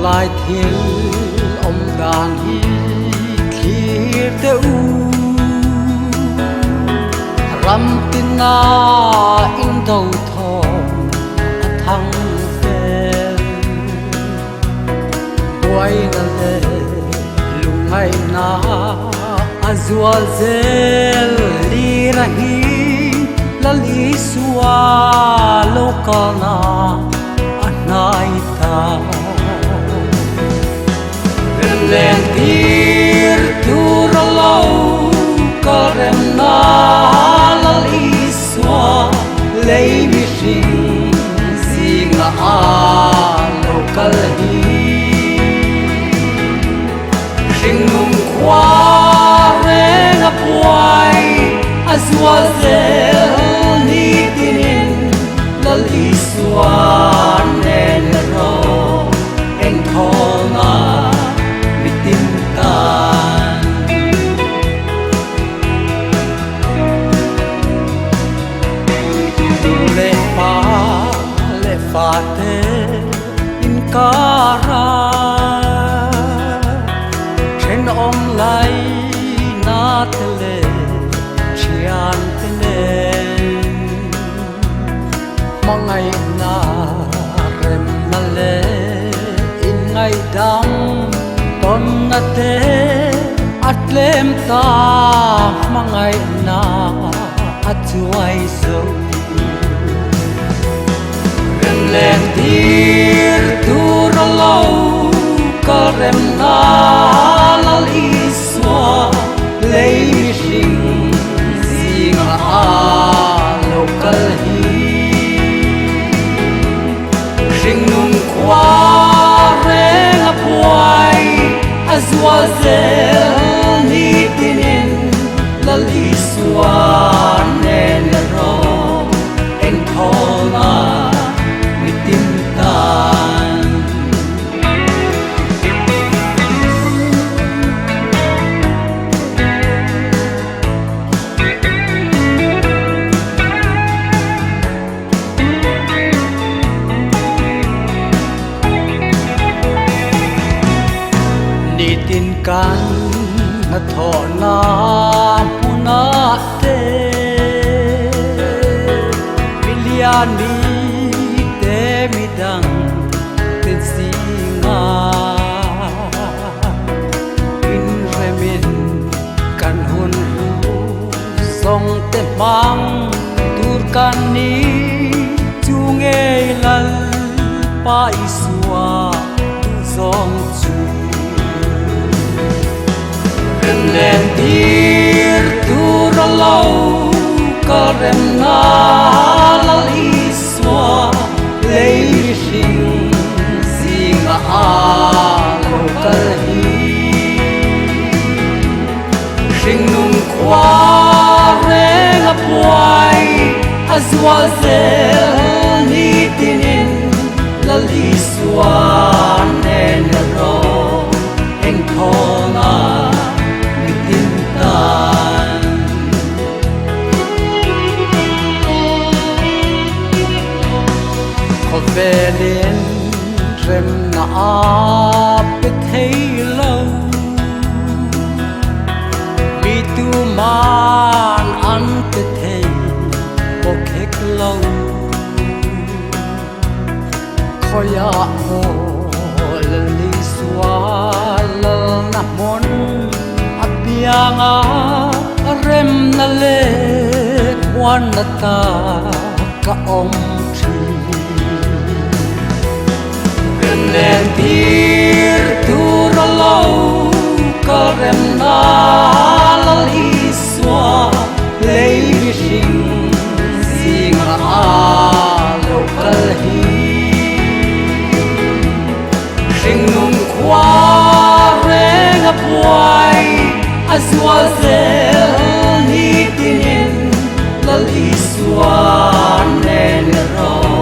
lai thiên ông đàn hi khi te u ram tin na in đầu thong thăng ven quay na le lung ngày na azul zel li rahi la li suwa lokana anai ta lên tir tu ra lâu có rem na la li xóa lấy mi sinh gì ngã lâu cả hi sinh nung qua re ngập hoài azua zel ni tinin la li xóa nên ro en thona Fate in cara trên om lai na tele chian tele mong ngày na rem na le in ngày dang ton na te atlem ta mong ngày na atuai so lên tir tu ra lâu có rem na la li xóa lấy mi sinh gì ngã lâu cả hi sinh nung qua re ngập hoài azua zel ni tinin la li xóa nên ro en thona tin can na tho na puna te milian mi te mi dang ten singa in remin kan hun song te mang tur kan ni chung e lal pa iswa song chu lên tir tu ra lâu có rem na la li xóa lấy sinh gì ngã lâu cả hi sinh nung qua re ngập hoài azua zel ni tinin la li xóa nên ro en thona về đến rem na biết thấy lâu vì tu man ăn biết thấy một khắc lâu khói hồ lì xóa lơ na môn abiang rem na le quan na ta ka om lên tir tu ra lâu có rem na la li xóa lấy mi sinh gì ngã lâu cả hi sinh nung qua re ngập hoài azua zel ni tinin la li xóa nên ro